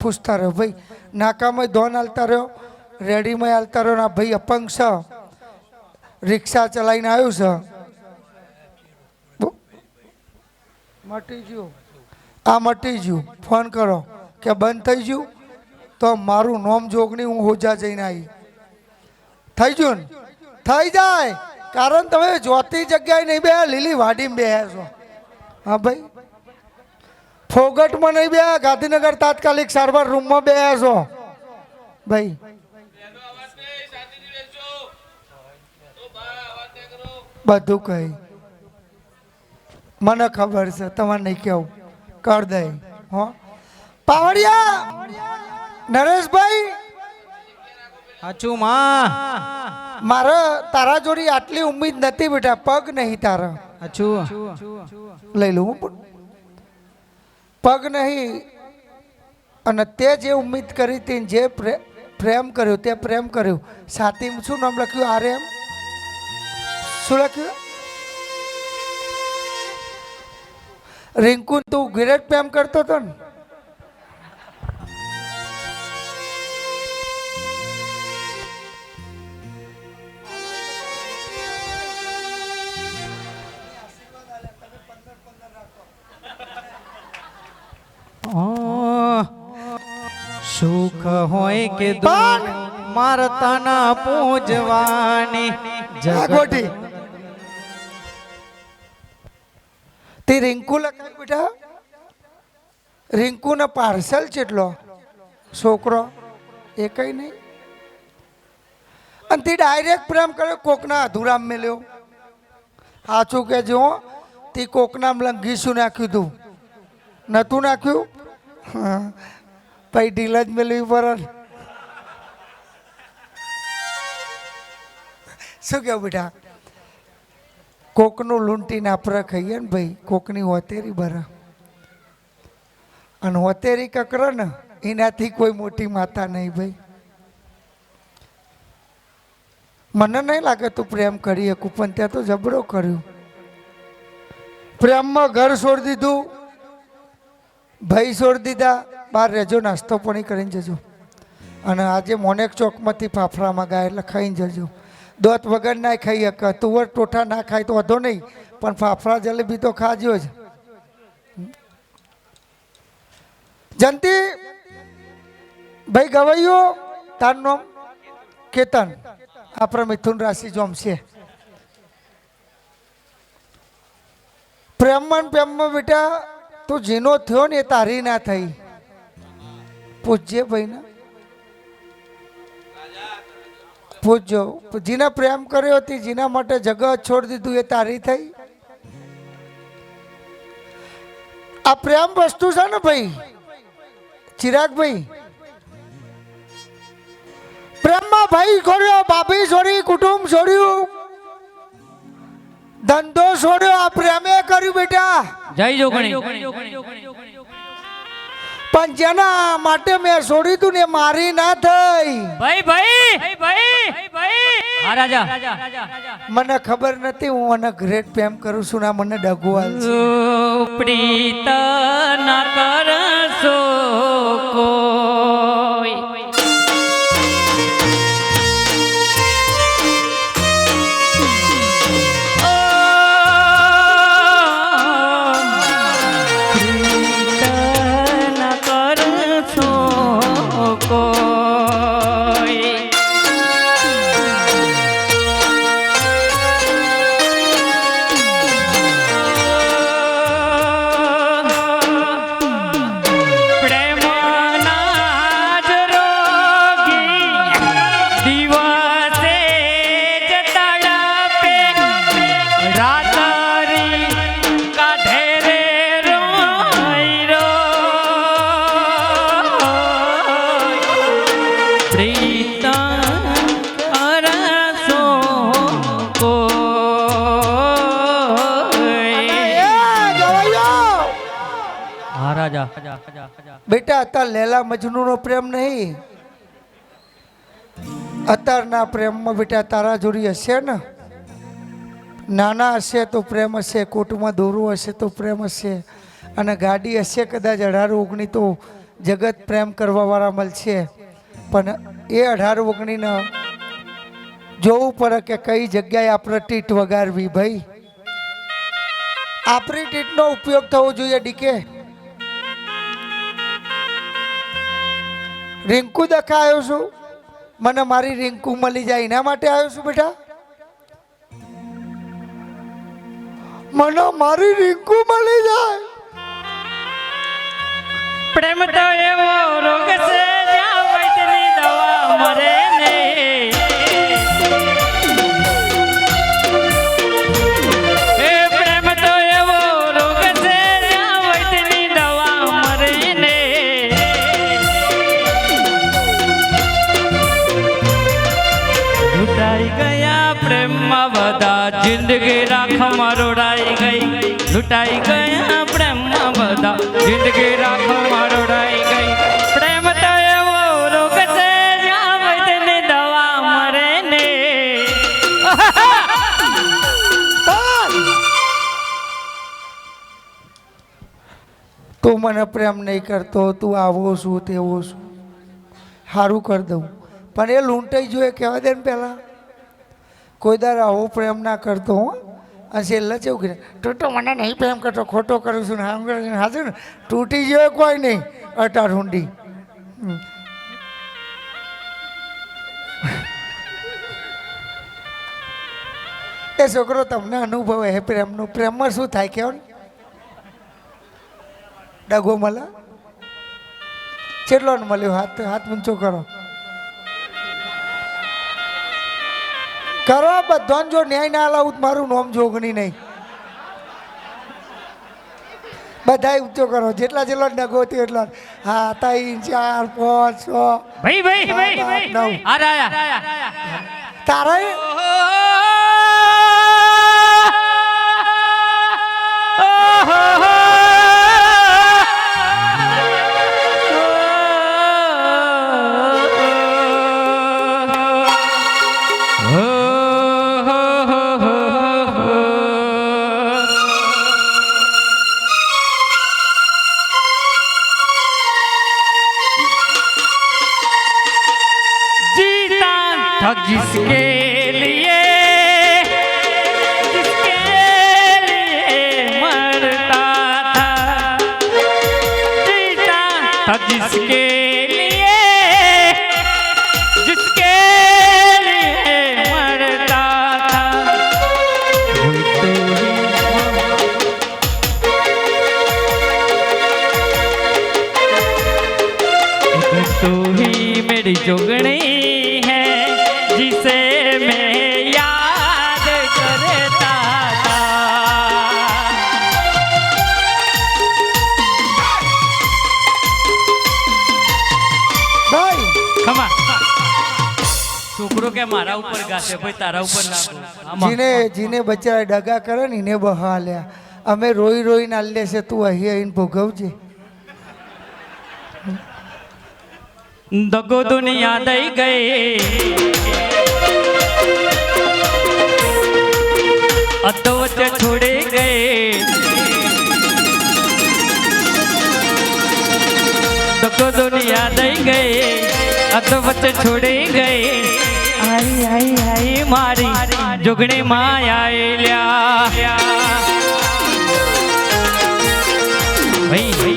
પૂછતા રહ્યો ભાઈ નાકામાં ધોન હાલતા રહ્યો રેડીમાં હાલતા રહ્યો ના ભાઈ અપંગ છે રિક્ષા ચલાવીને આવ્યું છે મટી ગયું આ મટી ગયું ફોન કરો કે બંધ થઈ ગયું તો મારું નોમ જોગણી હું હોજા જઈને આવી થઈ ગયું ને થઈ જાય કારણ તમે જોતી જગ્યાએ નહીં બે લીલી વાડીમાં બે છો હા ભાઈ ફોગટમાં નહીં બે ગાંધીનગર તાત્કાલિક સારવાર રૂમમાં બે છો ભાઈ બધું કહી મને ખબર છે તમારે નહીં કેવું કર દે હો પાવડિયા નરેશભાઈ હાચું માં મારે તારા જોડી આટલી ઉમ્મીદ નથી બેટા પગ નહીં તારા હાચું લઈ લઉં પગ નહીં અને તે જે ઉમ્મીદ કરી હતી જે પ્રેમ કર્યો તે પ્રેમ કર્યો સાથી શું નામ લખ્યું આરે એમ શું લખ્યું રિંકુ તું વિરાટ પ્રેમ કરતો હતો ને સુખ હોય કે દુઃખ મારતાના પૂજવાની જાગોટી તે રિંકુ લખાય બેટા રિંકુ ના પાર્સલ કેટલો છોકરો એ કઈ નહીં અને તે ડાયરેક્ટ પ્રેમ કર્યો કોકના અધૂરામ મેલ્યો સાચું કે જો તે કોકનામ લંઘીશું નાખ્યું તું નતું નાખ્યું હા પછી ઢીલ જ મેળવી પર શું કેવું બેટા કોકનું લૂંટીને આપણે ખાઈએ ને ભાઈ કોકની હોતેરી ભરા અને હોતેરી કકરો ને એનાથી કોઈ મોટી માતા નહીં ભાઈ મને નહીં લાગે તું પ્રેમ કરી શકું પણ ત્યાં તો જબરો કર્યું પ્રેમમાં ઘર છોડી દીધું ભાઈ છોડી દીધા બહાર રહેજો નાસ્તો પાણી કરીને જજો અને આજે મોનેક ચોકમાંથી ફાફડામાં ગયા એટલે ખાઈને જજો દોત વગર ના ખાઈ શકે તુવર ટોઠા ના ખાય તો વધો નહીં પણ ફાફડા જલેબી તો ખાજો જ જંતી ભાઈ ગવાઈઓ તારું નામ કેતન આપણા મિથુન રાશિ જોમશે પ્રેમમાં બેટા તું જેનો થયો ને એ તારી ના થઈ પૂછજે ભાઈ ને પૂછજો જેના પ્રેમ કર્યો હતી જેના માટે જગત છોડી દીધું એ તારી થઈ આ પ્રેમ વસ્તુ છે ને ભાઈ ચિરાગભાઈ પ્રેમમાં ભાઈ છોડ્યો ભાભી છોડી કુટુંબ છોડ્યું ધંધો છોડ્યો આ પ્રેમે કર્યું બેટા જય જોગણી પણ જેના માટે મેં છોડી તું ને મારી ના થઈ ભાઈ ભાઈ ભાઈ હા રાજા મને ખબર નથી હું મને ગ્રેટ પ્રેમ કરું છું ના મને ડગવાલ છે પ્રીત ના કરશો કોઈ બેટા અત્યારે લેલા મજનુ નો પ્રેમ નહીં અત્યારના પ્રેમમાં બેટા તારા જોડી હશે ને નાના હશે તો પ્રેમ હશે કોર્ટમાં દોરું હશે તો પ્રેમ હશે અને ગાડી હશે કદાચ 18-19 તો જગત પ્રેમ કરવાવાળા મળશે, પણ એ 18-19ને જોવું પડે કે કઈ જગ્યાએ આપણે ટીટ વગાડવી. ભાઈ આપણી ટીટનો ઉપયોગ થવો જોઈએ. ડીકે રિંકુ દખા આવ્યો છું, મને મારી રિંકુ મળી જાય એના માટે આવ્યો છું બેટા. મને મારી રિંકુ મળી જાય. પ્રેમ તો એવો રોગ છે જ્યાં વૈદ્યની દવા મરે નહીં. એ પ્રેમ તો એવો રોગ છે જ્યાં વૈદ્યની દવા મરે નહીં. લૂંટાઈ ગયા પ્રેમમાં બધા, જિંદગી રાખમાં રોડાઈ ગઈ. લૂંટાઈ ગયા પ્રેમમાં બધા, જિંદગી રાખમાં રોડાઈ ગઈ. પ્રેમ તો એવો રોગ છે જ્યાં વૈદ્યની દવા મરે ને. તું મને પ્રેમ નહીં કરતો, તું આવો છું તેવો છું, સારું કરી દઉં, પણ એ લૂંટાઈ જોઈએ કહેવા દે ને પહેલાં. કોઈ દર આવો પ્રેમ ના કરતો હો. અને છેલ્લા કેવું કરે, તું તો મને નહીં પ્રેમ કરતો, ખોટો કરું છું ને આમ કરું છું. હાજર ને તૂટી જોઈએ કોઈ નહીં અટાર ઊંડી. એ છોકરો તમને અનુભવ હે પ્રેમનો. પ્રેમમાં શું થાય કહેવો ને? ડગો મળે કેટલો ને મળ્યો? હાથ હાથ ઊંચો કરો. કરો બધાને. જો ન્યાય ના લાવું મારું નોમ જોગણી નહીં. બધા ઊંચો કરો, જેટલા જેટલો ડગો થયો એટલો. હા 3 4 5 6. ભાઈ ભાઈ ભાઈ ભાઈ આ રાયા તારા जिसके लिए मरता था, जीता था जिसके लिए मरता था. तो ही मेरी जोगणी है जिसे मैं याद करता था. ભાઈ ખમા છોકરો કે મારા ઉપર ગાશે, ભાઈ તારા ઉપર ના. જીને બચારા ડગા કરે ને એને બહાલ્યા. અમે રોઈ રોઈને આલ્યા છે, તું અહીં આવીને ભોગવજે. દગો દુનિયા દઈ ગઈ, અધો વચ્ચે છોડી ગઈ. દગો દુનિયા દઈ ગઈ, અધો વચ્ચે છોડી ગઈ. આઈ આઈ આઈ મારી જોગણી માં આયલ્યા. ભાઈ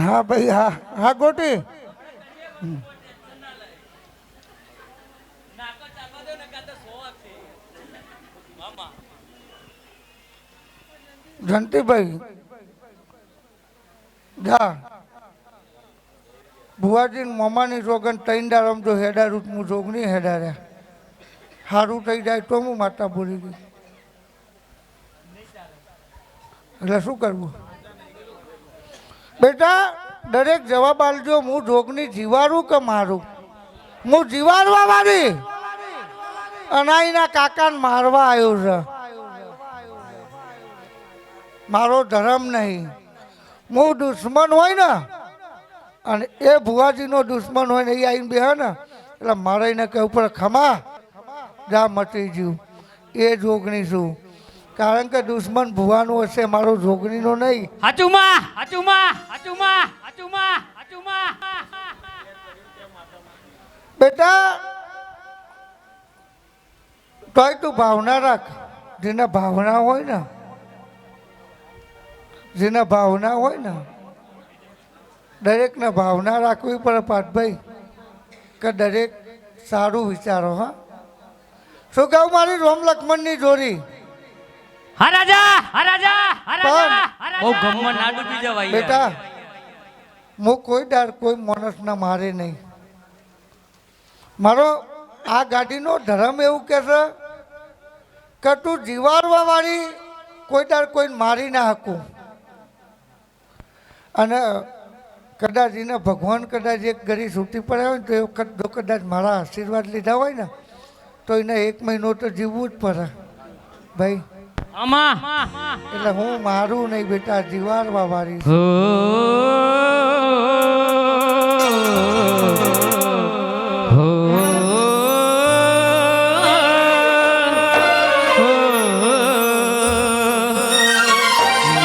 હા ભાઈ હા હા ગોટી. જંતીભાઈ જા ભુવાજી મમાની રોગન તૈંડા રમજો હેડારું હું જોગ નહીં હેડાર્યા. સારું થઈ જાય તો હું માતા બોલી ગઈ. એટલે શું કરવું બેટા? દરેક જવાબ આલજો. હું જોગની જીવારું કે મારું? હું જીવારવા વાળી અનાઈના કાકાને મારવા આવ્યો છે. મારો ધર્મ નહીં. હું દુશ્મન હોય ને અને એ ભુવાજીનો દુશ્મન હોય ને એ આવીને બે ને એટલે મારે એને કહેવું પડે ખમા જા મટી ગયું. એ જોગણી છું. કારણ કે દુશ્મન ભુવાનું હશે, મારો જોગણીનો નહીં. હાચુમાં હાચુમાં હાચુમાં હાચુમાં હાચુમાં બેટા તોય તું ભાવના રાખ. જેના ભાવના હોય ને, જેના ભાવના હોય ને, દરેકને ભાવના રાખવી પડે પાઠભાઈ, કે દરેક સારું વિચારો. હા, શું કહું મારી રોમ લક્ષ્મણની જોડી? હા રાજા હા રાજા હા રાજા પણ બહુ ગમમાં ના ડૂબી જવાય બેટા, હું કોઈ દાડ કોઈ માણસને મારે નહીં. મારો આ ગાડીનો ધર્મ એવું કહે છે કે તું જીવાડવા વાળી કોઈ દાડ કોઈને મારી ના શકું. અને કદાચ એને ભગવાન કદાચ એક ઘડી છૂટી પડ્યા હોય ને તો એ વખત જો કદાચ મારા આશીર્વાદ લીધા હોય ને તો એને 1 મહિનો તો જીવવું જ પડે ભાઈ. આમાં એટલે હું મારું નહીં બેટા, જીવાડવા વાળી. હો હો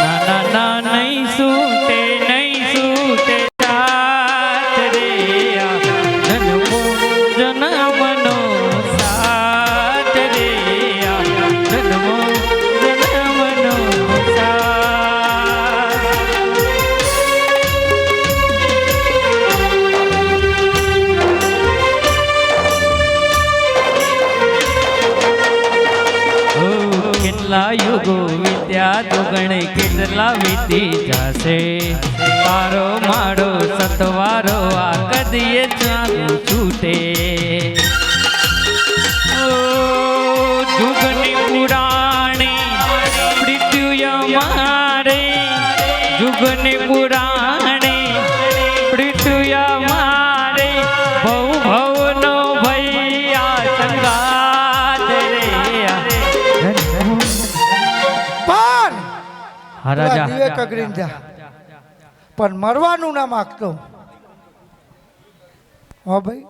ના ના ના નહીં સૂતે સાથ રે જન્મો જન્મનો સાથ રે જન્મો જન્મનો સાથ. કેટલા યુગો વિદ્યા તો ગણે કેટલા વીતી જશે. તારો મારો સતવારો આ કદીએ ચાલુ છૂટે. જુગની પુરાણી મૃત્યુ મારે, જુગની પુરાણી મૃત્યુ મારે, ભવ ભવનો ભૈયા સંગાત રે. પણ હા રાજા દિવે કગરીને જા, પણ મરવાનું ના માગતો. હો ભાઈ,